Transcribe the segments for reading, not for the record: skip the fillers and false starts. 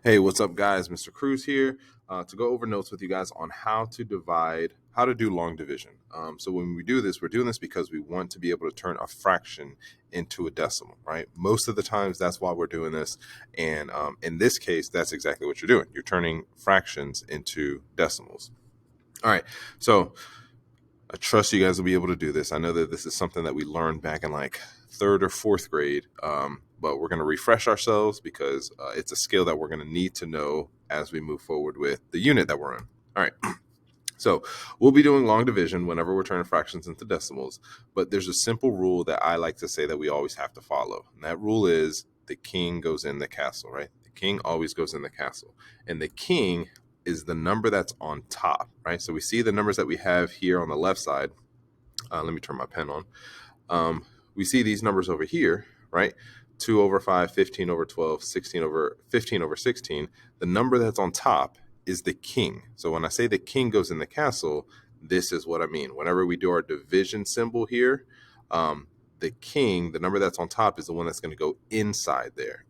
Hey, what's up, guys? Mr. Cruz here to go over notes with you guys on how to do long division. So when we do this, we're doing this because we want to be able to turn a fraction into a decimal, right? Most of the times, that's why we're doing this. And in this case, that's exactly what you're doing. You're turning fractions into decimals. All right. So I trust you guys will be able to do this. I know that this is something that we learned back in like third or fourth grade, but we're going to refresh ourselves because it's a skill that we're going to need to know as we move forward with the unit that we're in. All right. So we'll be doing long division whenever we're turning fractions into decimals, but there's a simple rule that I like to say that we always have to follow. And that rule is the king goes in the castle, right? The king always goes in the castle. And the king is the number that's on top, right? So we see the numbers that we have here on the left side. Let me turn my pen on. We see these numbers over here, right? 2 over 5, 15 over 12, 16 over 15 over 16. The number that's on top is the king. So when I say the king goes in the castle, this is what I mean. Whenever we do our division symbol here, the king, the number that's on top, is the one that's going to go inside there.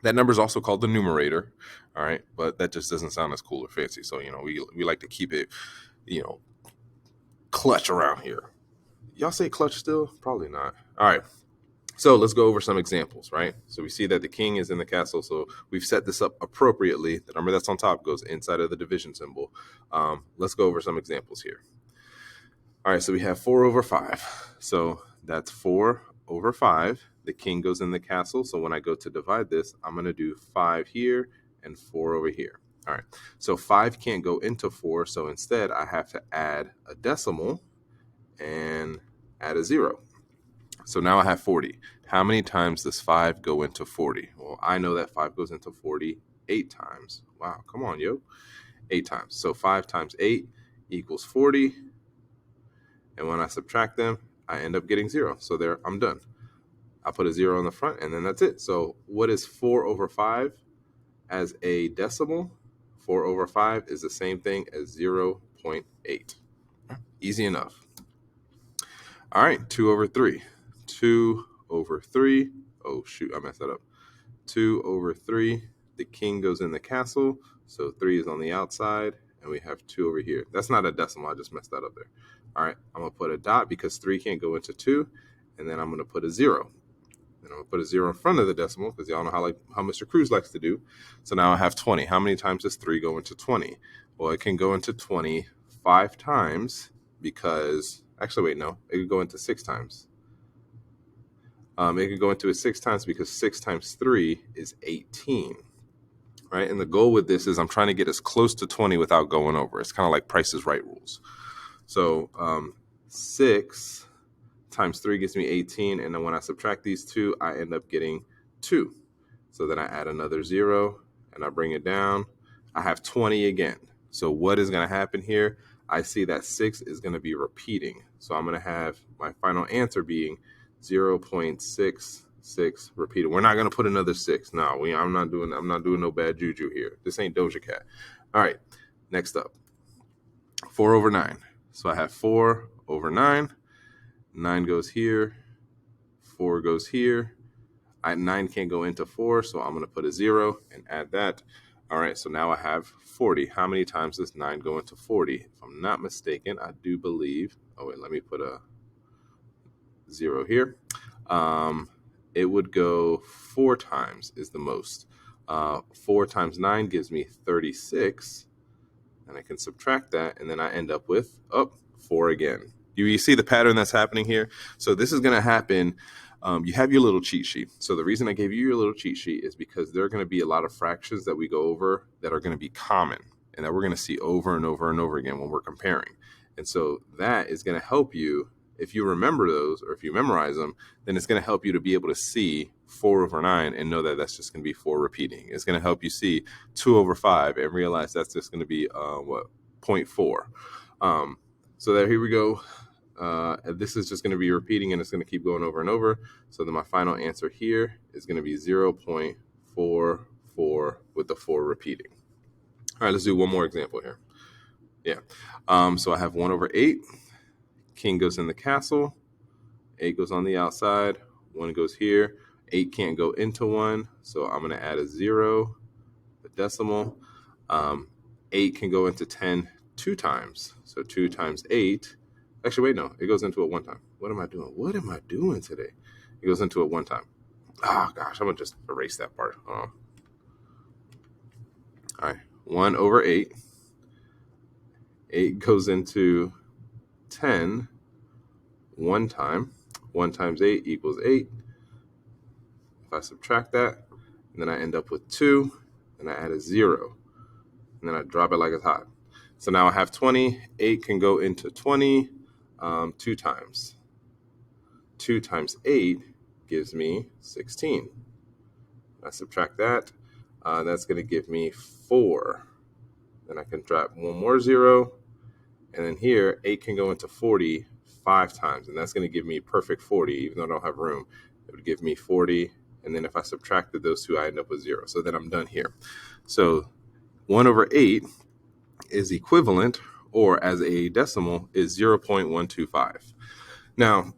That number is also called the numerator, all right? But that just doesn't sound as cool or fancy. So, we like to keep it, clutch around here. Y'all say clutch still? Probably not. All right. So let's go over some examples, right? So we see that the king is in the castle. So we've set this up appropriately. The number that's on top goes inside of the division symbol. Let's go over some examples here. All right, so we have 4 over 5. So that's 4 over 5. The king goes in the castle. So when I go to divide this, I'm going to do 5 here and 4 over here. All right, so 5 can't go into 4. So instead, I have to add a decimal and add a 0. So now I have 40. How many times does 5 go into 40? Well, I know that 5 goes into 40 8 times. Wow, come on, yo. 8 times. So 5 times 8 equals 40. And when I subtract them, I end up getting 0. So there, I'm done. I put a 0 on the front, and then that's it. So what is 4 over 5 as a decimal? 4 over 5 is the same thing as 0.8. Easy enough. All right, 2 over 3. 2 over 3. Oh, shoot, I messed that up. 2 over 3. The king goes in the castle, so 3 is on the outside, and we have 2 over here. That's not a decimal. I just messed that up there. All right, I'm going to put a dot because 3 can't go into 2, and then I'm going to put a 0. Then I'm going to put a 0 in front of the decimal because y'all know how Mr. Cruz likes to do. So now I have 20. How many times does 3 go into 20? Well, it can go into 20 5 times because, actually, wait, no. It could go into 6 times. It could go into it 6 times because 6 times 3 is 18. Right? And the goal with this is I'm trying to get as close to 20 without going over. It's kind of like Price is Right rules. So 6 times 3 gives me 18. And then when I subtract these two, I end up getting 2. So then I add another 0 and I bring it down. I have 20 again. So what is going to happen here? I see that 6 is going to be repeating. So I'm going to have my final answer being 0.66 repeated. We're not going to put another 6. No, I'm not doing no bad juju here. This ain't Doja Cat. All right, next up. 4 over 9. So I have 4 over 9. 9 goes here. 4 goes here. 9 can't go into 4, so I'm going to put a 0 and add that. All right, so now I have 40. How many times does 9 go into 40? If I'm not mistaken, I do believe. Oh, wait, let me put a 0 here. It would go 4 times is the most. 4 times 9 gives me 36. And I can subtract that, and then I end up with 4 again. You see the pattern that's happening here? So this is going to happen. You have your little cheat sheet. So the reason I gave you your little cheat sheet is because there are going to be a lot of fractions that we go over that are going to be common and that we're going to see over and over and over again when we're comparing. And so that is going to help you. If you remember those or if you memorize them, then it's going to help you to be able to see 4 over 9 and know that that's just going to be 4 repeating. It's going to help you see 2 over 5 and realize that's just going to be 0.4. So there, here we go. This is just going to be repeating and it's going to keep going over and over. So then my final answer here is going to be 0.44 with the 4 repeating. All right, let's do one more example here. Yeah. So I have 1 over 8. King goes in the castle. 8 goes on the outside. 1 goes here. 8 can't go into 1. So I'm going to add a 0 decimal. 8 can go into 10 2 times. So 2 times 8. Actually, wait, no. It goes into it 1 time. What am I doing? What am I doing today? It goes into it 1 time. Oh, gosh. I'm going to just erase that part. All right. 1 over 8. 8 goes into 10 1 time. 1 times 8 equals 8. If I subtract that, then I end up with 2, and I add a 0. And then I drop it like it's hot. So now I have 20. 8 can go into 20 2 times. 2 times 8 gives me 16. I subtract that. That's going to give me 4. Then I can drop one more 0. And then here, 8 can go into 40 5 times. And that's going to give me perfect 40, even though I don't have room. It would give me 40. And then if I subtracted those two, I end up with 0. So then I'm done here. So 1 over 8 is equivalent, or as a decimal, is 0.125. Now,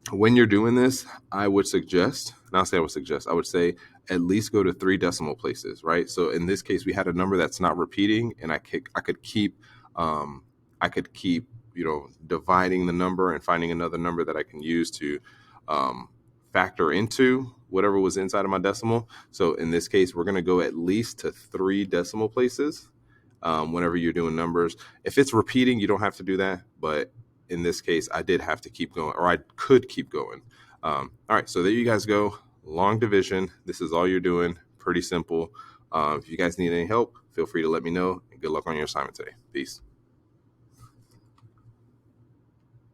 when you're doing this, I would suggest, and I'll say I would suggest, I would say at least go to 3 decimal places, right? So in this case, we had a number that's not repeating, and I could keep dividing the number and finding another number that I can use to factor into whatever was inside of my decimal. So in this case, we're going to go at least to 3 decimal places whenever you're doing numbers. If it's repeating, you don't have to do that. But in this case, I did have to keep going, or I could keep going. All right, so there you guys go. Long division. This is all you're doing. Pretty simple. If you guys need any help, feel free to let me know. And good luck on your assignment today. Peace.